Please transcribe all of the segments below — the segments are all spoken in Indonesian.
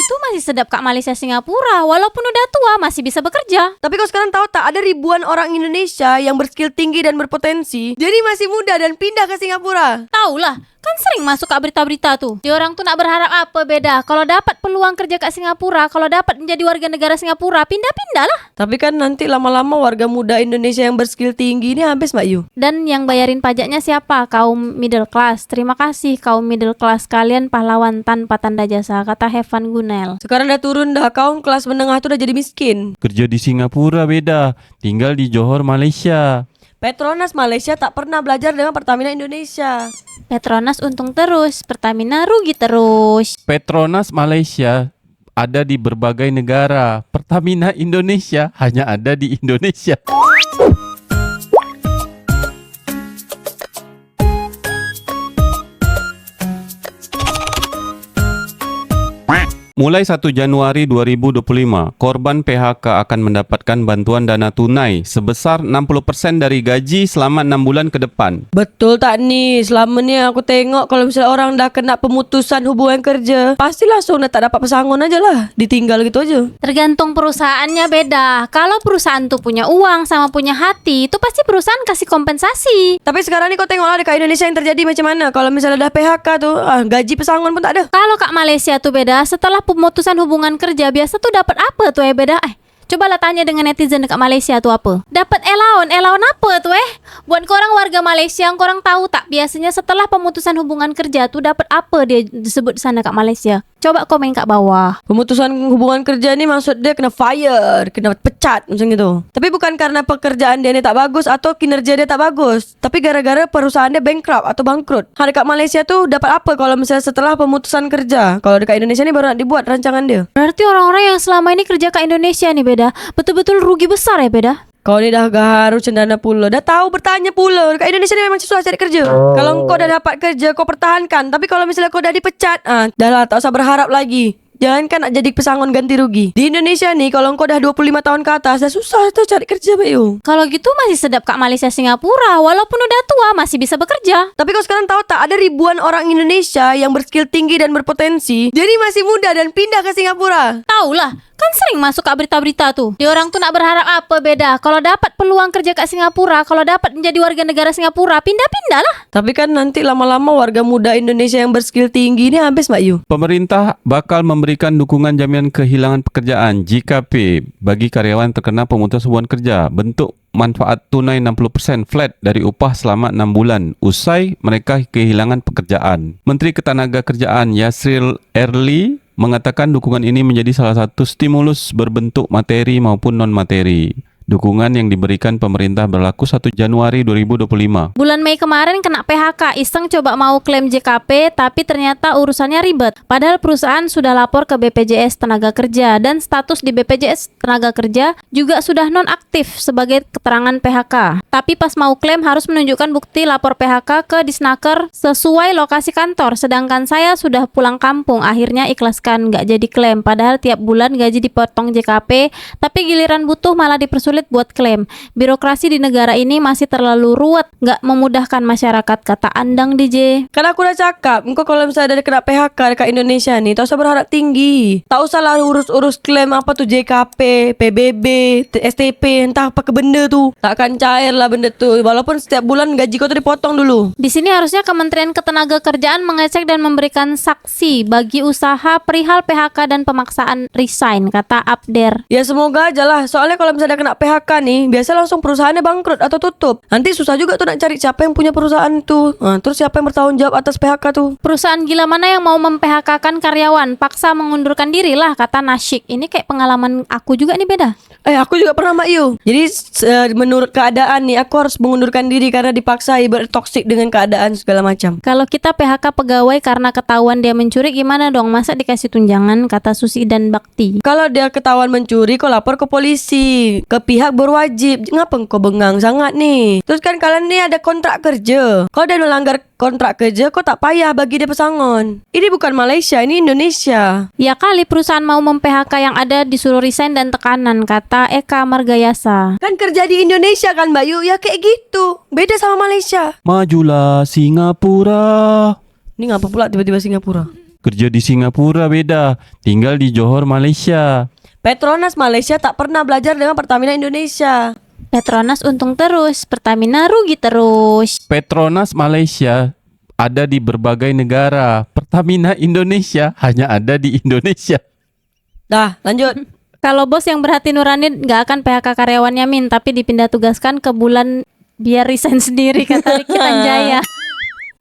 gitu masih sedap Kak Malaysia Singapura. Walaupun udah tua masih bisa bekerja. Tapi kau sekarang tahu tak, ada ribuan orang Indonesia yang berskill tinggi dan berpotensi, jadi masih muda dan pindah ke Singapura. Taulah, kan sering masuk Kak berita-berita tuh. Dia orang tuh nak berharap apa beda. Kalau dapat peluang kerja Kak Singapura, kalau dapat menjadi warga negara Singapura, pindah-pindah lah. Tapi kan nanti lama-lama warga muda Indonesia yang berskill tinggi ini habis, Mbak Yu. Dan yang bayarin pajaknya siapa? Kaum middle class. Terima kasih kaum middle class, kalian pahlawan tanpa tanda jasa, kata Hevan Gunel. Sekarang udah turun dah, kaum kelas menengah tuh udah jadi miskin. Kerja di Singapura beda, tinggal di Johor, Malaysia. Petronas Malaysia tak pernah belajar dengan Pertamina Indonesia. Petronas untung terus, Pertamina rugi terus. Petronas Malaysia ada di berbagai negara. Pertamina Indonesia hanya ada di Indonesia. Mulai 1 Januari 2025, korban PHK akan mendapatkan bantuan dana tunai sebesar 60% dari gaji selama 6 bulan ke depan. Betul tak nih? Selama ni aku tengok kalau misalnya orang dah kena pemutusan hubungan kerja, pasti langsung dah tak dapat pesangon aja lah. Ditinggal gitu aja. Tergantung perusahaannya beda. Kalau perusahaan tuh punya uang sama punya hati, itu pasti perusahaan kasih kompensasi. Tapi sekarang ni kau tengoklah dekat Indonesia yang terjadi macam mana. Kalau misalnya dah PHK tuh, gaji pesangon pun tak ada. Kalau Kak Malaysia tuh beda, setelah pemutusan hubungan kerja biasa tuh dapat apa tuh beda? Cobalah tanya dengan netizen dekat Malaysia tuh apa? Dapat allowance apa tuh Buat korang warga Malaysia, korang tahu tak biasanya setelah pemutusan hubungan kerja tuh dapat apa dia disebut di sana Kak Malaysia? Coba komen kat bawah. Pemutusan hubungan kerja ni maksud dia kena fire, kena pecat macam gitu. Tapi bukan karena pekerjaan dia ni tak bagus atau kinerja dia tak bagus, tapi gara-gara perusahaan dia bankrupt atau bangkrut. Dekat Malaysia tu dapat apa kalau misalnya setelah pemutusan kerja? Kalau dekat Indonesia ni baru nak dibuat rancangan dia. Berarti orang-orang yang selama ini kerja kat Indonesia nih beda, betul-betul rugi besar beda. Kau ni dah gaharu cendana pula. Dah tahu bertanya pula. Dekat Indonesia ni memang susah cari kerja. Kalau kau dah dapat kerja, kau pertahankan. Tapi kalau misalnya kau dah dipecat, dah lah, tak usah berharap lagi. Jangankan nak jadi pesangon ganti rugi. Di Indonesia ni kalau kau dah 25 tahun ke atas, dah susah tu cari kerja, Bayu. Kalau gitu masih sedap Kak Malaysia Singapura. Walaupun udah tua masih bisa bekerja. Tapi kau sekarang tahu tak, ada ribuan orang Indonesia yang berskill tinggi dan berpotensi, jadi masih muda dan pindah ke Singapura. Taulah, kan sering masuk Kak berita-berita tuh. Dia orang tuh nak berharap apa beda. Kalau dapat peluang kerja kat Singapura, kalau dapat menjadi warga negara Singapura, pindah-pindah lah. Tapi kan nanti lama-lama warga muda Indonesia yang berskill tinggi ni habis, Mbak Yu. Pemerintah bakal memberikan dukungan jaminan kehilangan pekerjaan JKP bagi karyawan terkena pemutusan hubungan kerja. Bentuk manfaat tunai 60% flat dari upah selama 6 bulan usai mereka kehilangan pekerjaan. Menteri Ketenagakerjaan Yasril Erli mengatakan dukungan ini menjadi salah satu stimulus berbentuk materi maupun non-materi. Dukungan yang diberikan pemerintah berlaku 1 Januari 2025. Bulan Mei kemarin kena PHK, iseng coba mau klaim JKP, tapi ternyata urusannya ribet. Padahal perusahaan sudah lapor ke BPJS Tenaga Kerja dan status di BPJS Tenaga Kerja juga sudah nonaktif sebagai keterangan PHK. Tapi pas mau klaim harus menunjukkan bukti lapor PHK ke Disnaker sesuai lokasi kantor. Sedangkan saya sudah pulang kampung, akhirnya ikhlaskan nggak jadi klaim. Padahal tiap bulan gaji dipotong JKP, tapi giliran butuh malah dipersulit buat klaim. Birokrasi di negara ini masih terlalu ruwet, nggak memudahkan masyarakat, kata Andang DJ. Kan aku dah cakap, engkau kalau misalnya dah kena PHK dekat Indonesia ni, tak usah berharap tinggi. Tak usahlah urus-urus klaim apa tu JKP, PBB, STP, entah apa ke benda tu. Takkan cair lah benda tu. Walaupun setiap bulan gaji kau tu dipotong dulu. Di sini harusnya Kementerian Ketenagakerjaan mengecek dan memberikan saksi bagi usaha perihal PHK dan pemaksaan resign, kata Abder. Ya semoga aja lah. Soalnya kalau misalnya dah kena PHK nih, biasa langsung perusahaannya bangkrut atau tutup. Nanti susah juga tuh nak cari siapa yang punya perusahaan tu. Terus siapa yang bertanggung jawab atas PHK tu? Perusahaan gila mana yang mau mem-PHK-kan karyawan? Paksa mengundurkan diri lah, kata Nasyik. Ini kayak pengalaman aku juga nih beda. Aku juga pernah, Mbak Yu. Jadi menurut keadaan nih, aku harus mengundurkan diri karena dipaksai, bertoksik dengan keadaan segala macam. Kalau kita PHK pegawai karena ketahuan dia mencuri, gimana dong? Masa dikasih tunjangan, kata Susi dan Bakti. Kalau dia ketahuan mencuri, kau lapor ke polisi, ke pihak berwajib. Ngapa kau bengang sangat nih? Terus kan kalian ni ada kontrak kerja. Kau dah melanggar kontrak kerja, kau tak payah bagi dia pesangon. Ini bukan Malaysia, ini Indonesia. Ya kali perusahaan mau mem-PHK yang ada disuruh resign dan tekanan, kata Eka Margayasa. Kan kerja di Indonesia kan, Mbak Yu? Ya kayak gitu. Beda sama Malaysia. Majulah Singapura. Ini ngapa pula tiba-tiba Singapura? Kerja di Singapura beda. Tinggal di Johor, Malaysia. Petronas Malaysia tak pernah belajar dengan Pertamina Indonesia. Petronas untung terus, Pertamina rugi terus. Petronas Malaysia ada di berbagai negara. Pertamina Indonesia hanya ada di Indonesia. Dah, lanjut. Kalau bos yang berhati nurani nggak akan PHK karyawannya Min, tapi dipindah tugaskan ke bulan biar resign sendiri, kata Ricky Tanjaya.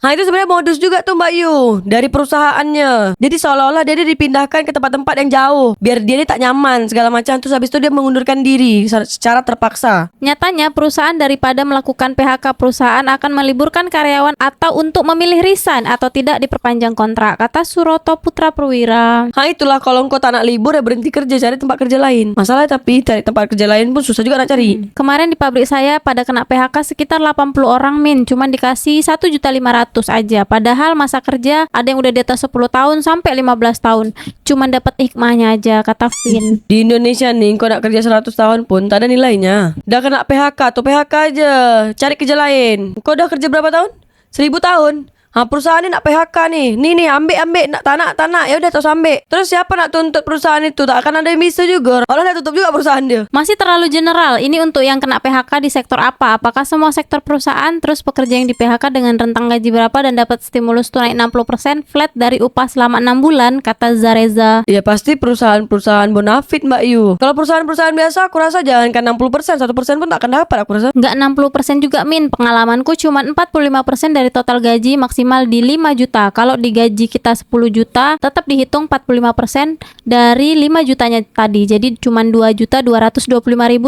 Nah itu sebenarnya modus juga tuh Mbak Yu dari perusahaannya. Jadi seolah-olah dia dipindahkan ke tempat-tempat yang jauh biar dia tak nyaman segala macam. Terus habis itu dia mengundurkan diri secara terpaksa. Nyatanya perusahaan daripada melakukan PHK, perusahaan akan meliburkan karyawan atau untuk memilih resign atau tidak diperpanjang kontrak, kata Suroto Putra Perwira. Nah itulah kalau engkau tak nak libur ya berhenti kerja, cari tempat kerja lain. Masalah tapi cari tempat kerja lain pun susah juga nak cari. Kemarin di pabrik saya pada kena PHK sekitar 80 orang Min, cuman dikasih 1.500.000 aja. Padahal masa kerja ada yang udah di atas 10 tahun sampai 15 tahun. Cuman dapat hikmahnya aja, kata Vin. Di Indonesia nih kau nak kerja 100 tahun pun tak ada nilainya. Dah kena PHK tuh PHK aja. Cari kerja lain. Kau dah kerja berapa tahun? 1000 tahun. Perusahaan ni nak PHK nih. Nih ambil nak tak nak. Ya udah terus ambil. Terus siapa nak tuntut perusahaan itu? Tak akan ada yang bisa juga. Orang dah tutup juga perusahaan dia. Masih terlalu general. Ini untuk yang kena PHK di sektor apa? Apakah semua sektor perusahaan? Terus pekerja yang di PHK dengan rentang gaji berapa dan dapat stimulus tunai 60% flat dari upah selama 6 bulan, kata Zareza. Ya pasti perusahaan-perusahaan bonafit Mbak Yu. Kalau perusahaan-perusahaan biasa aku rasa jangankan 60%, 1% pun tak akan dapat aku rasa. Nggak 60% juga Min. Pengalamanku cuma 45% dari total gaji maksimal di 5 juta. Kalau digaji kita 10 juta, tetap dihitung 45% dari 5 jutanya tadi. Jadi cuma 2.225.000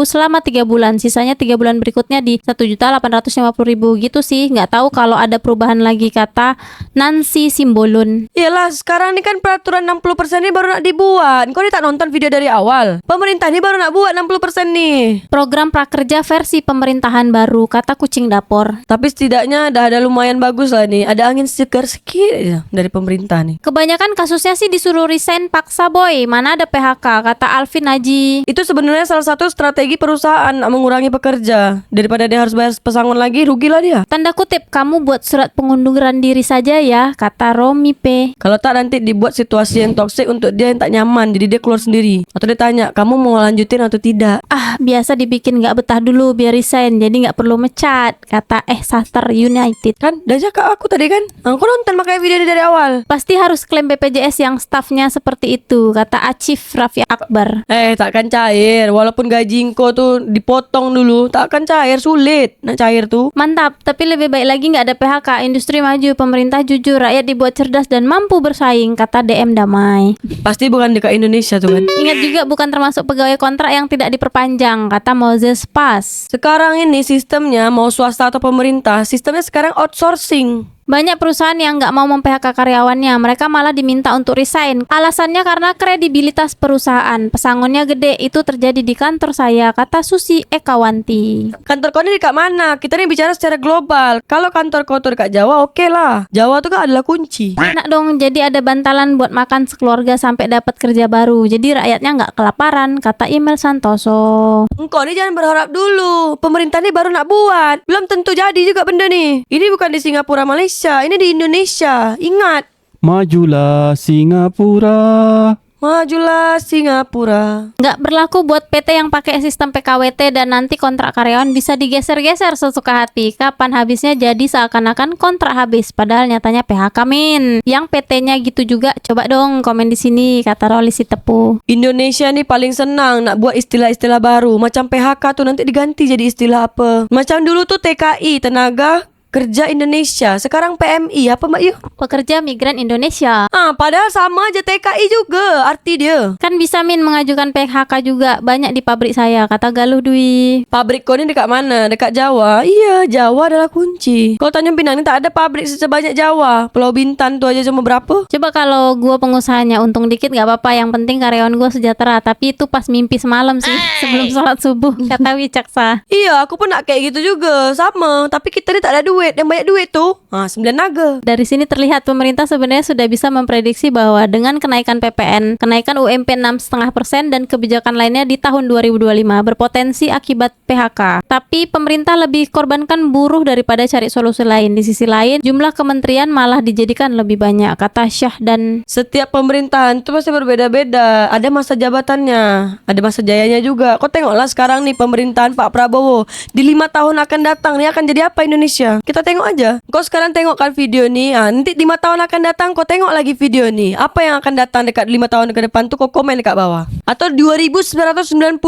selama 3 bulan. Sisanya 3 bulan berikutnya di 1.850.000 gitu sih. Nggak tahu kalau ada perubahan lagi, kata Nancy Simbolon. Iyalah sekarang ini kan peraturan 60% ini baru nak dibuat. Kau ni tak nonton video dari awal. Pemerintah ni baru nak buat 60% nih. Program prakerja versi pemerintahan baru, kata Kucing Dapur. Tapi setidaknya dah ada lumayan bagus lah nih. Ada angin segar sedikit aja dari pemerintah nih. Kebanyakan kasusnya sih disuruh resign paksa boy. Mana ada PHK, kata Alvin Haji. Itu sebenarnya salah satu strategi perusahaan nak mengurangi pekerja. Daripada dia harus bayar pesangon lagi, rugilah dia. Tanda kutip, kamu buat surat pengunduran diri saja ya, kata Romi P. Kalau tak nanti dibuat situasi yang toksik untuk dia yang tak nyaman. Jadi dia keluar sendiri. Atau dia tanya, kamu mau lanjutin atau tidak? Biasa dibikin gak betah dulu biar resign, jadi gak perlu mecat, kata Saster United. Kan dah cakap aku tadi kan. Aku nonton makanya video ini dari awal. Pasti harus klaim BPJS yang stafnya seperti itu, kata Acif Raffi Akbar. Takkan cair. Walaupun gaji kau tuh dipotong dulu, takkan cair. Sulit nak cair tuh. Mantap, tapi lebih baik lagi gak ada PHK. Industri maju, pemerintah jujur, rakyat dibuat cerdas dan mampu bersaing, kata DM Damai. Pasti bukan dekat Indonesia tuh kan. Ingat juga bukan termasuk pegawai kontrak yang tidak diperpanjang, kata Moses Pas. Sekarang ini sistemnya mau swasta atau pemerintah, sistemnya sekarang outsourcing. Banyak perusahaan yang nggak mau mem-PHK karyawannya, mereka malah diminta untuk resign. Alasannya karena kredibilitas perusahaan. Pesangonnya gede, itu terjadi di kantor saya, kata Susi Ekawanti. Kantor kau ini dekat mana? Kita ini bicara secara global. Kalau kantor kau tuh dekat Jawa, oke lah. Jawa tuh kan adalah kunci. Enak dong, jadi ada bantalan buat makan sekeluarga sampai dapat kerja baru. Jadi rakyatnya nggak kelaparan, kata Imel Santoso. Engkau ini jangan berharap dulu. Pemerintah ini baru nak buat. Belum tentu jadi juga benda nih. Ini bukan di Singapura, Malaysia. Ini di Indonesia. Ingat. Majulah Singapura. Majulah Singapura. Nggak berlaku buat PT yang pakai sistem PKWT dan nanti kontrak karyawan bisa digeser-geser sesuka hati. Kapan habisnya jadi seakan-akan kontrak habis, padahal nyatanya PHK Min. Yang PT-nya gitu juga, coba dong komen di sini, kata Roli Sitepu. Indonesia nih paling senang nak buat istilah-istilah baru. Macam PHK tuh nanti diganti jadi istilah apa. Macam dulu tuh TKI, Tenaga Kerja Indonesia. Sekarang PMI, apa Mbak Yu? Pekerja Migran Indonesia. Padahal sama aja TKI juga arti dia. Kan bisa Min mengajukan PHK juga, banyak di pabrik saya, kata Galuh Dwi. Pabrik kau ni dekat mana? Dekat Jawa? Iya, Jawa adalah kunci. Kalau Tanjung Pinang ni tak ada pabrik sebanyak Jawa. Pulau Bintan tu aja cuma berapa? Coba kalau gua pengusahanya untung dikit gak apa-apa, yang penting karyawan gua sejahtera. Tapi itu pas mimpi semalam sih, sebelum sholat subuh, kata Wicaksa. Iya, aku pun nak kayak gitu juga. Sama, tapi kita ni tak ada duit. duit. Yang banyak duit tuh 9 naga. Dari sini terlihat pemerintah sebenarnya sudah bisa memprediksi bahwa dengan kenaikan PPN, kenaikan UMP 6,5% dan kebijakan lainnya di tahun 2025 berpotensi akibat PHK. Tapi pemerintah lebih korbankan buruh daripada cari solusi lain. Di sisi lain, jumlah kementerian malah dijadikan lebih banyak, kata Syah. Dan Setiap pemerintahan tuh pasti berbeda-beda. Ada masa jabatannya, ada masa jayanya juga. Kau tengoklah sekarang nih pemerintahan Pak Prabowo. Di 5 tahun akan datang nih akan jadi apa Indonesia? Kita tengok aja. Kau sekarang tengokkan video nih. Nanti 5 tahun akan datang kau tengok lagi video nih. Apa yang akan datang dekat 5 tahun ke depan tuh kau komen dekat bawah. Atau 2995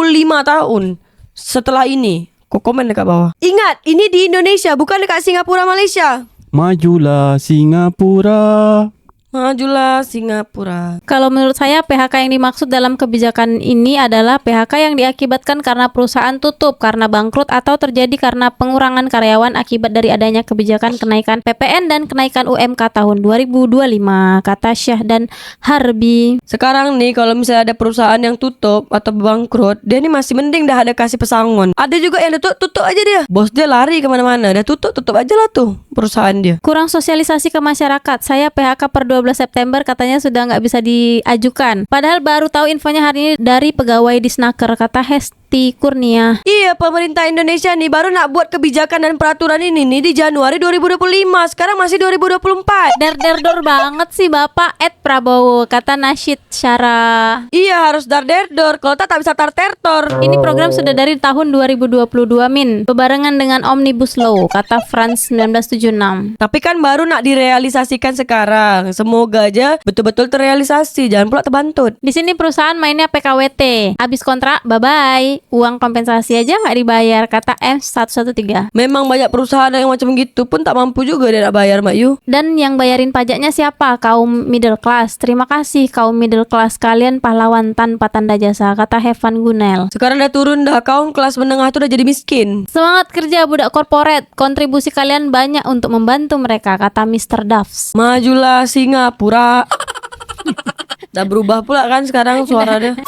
tahun setelah ini. Kau komen dekat bawah. Ingat, ini di Indonesia, bukan dekat Singapura, Malaysia. Majulah Singapura. Majulah Singapura. kalau menurut saya PHK yang dimaksud dalam kebijakan ini adalah PHK yang diakibatkan karena perusahaan tutup, karena bangkrut, atau terjadi karena pengurangan karyawan akibat dari adanya kebijakan kenaikan PPN dan kenaikan UMK tahun 2025, kata Syah dan Harbi. Sekarang nih kalau misalnya ada perusahaan yang tutup atau bangkrut, dia nih masih mending dah ada kasih pesangon. Ada juga yang tutup aja dia. Bos dia lari kemana-mana. Dia tutup aja lah tuh perusahaan dia. Kurang sosialisasi ke masyarakat. Saya PHK per 12 September katanya sudah nggak bisa diajukan. Padahal baru tahu infonya hari ini dari pegawai Disnaker, kata Hesti Kurnia. Iya, pemerintah Indonesia nih baru nak buat kebijakan dan peraturan ini nih di Januari 2025. Sekarang masih 2024. Der-der-dor banget sih Bapak Prabowo, kata Nasyid Syara. Iya, harus dar-der-dor. Kalau tak bisa tar-ter-tor. Ini program sudah dari tahun 2022 Min, bebarengan dengan Omnibus Law, kata Frans 1976. Tapi kan baru nak direalisasikan sekarang. Semoga aja betul-betul terrealisasi. Jangan pula terbantut. Di sini perusahaan mainnya PKWT. Habis kontrak, bye-bye. Uang kompensasi aja nggak dibayar, kata M113. Memang banyak perusahaan yang macam gitu pun tak mampu juga dia nak bayar, Mak Yu. Dan yang bayarin pajaknya siapa? Kaum middle class. Terima kasih kaum middle class, kalian pahlawan tanpa tanda jasa, kata Hevan Gunel. Sekarang dah turun dah. Kaum kelas menengah tuh udah jadi miskin. Semangat kerja budak korporat. Kontribusi kalian banyak untuk membantu mereka, kata Mr. Duffs. Majulah Singapura. Dah berubah pula kan sekarang suara dia.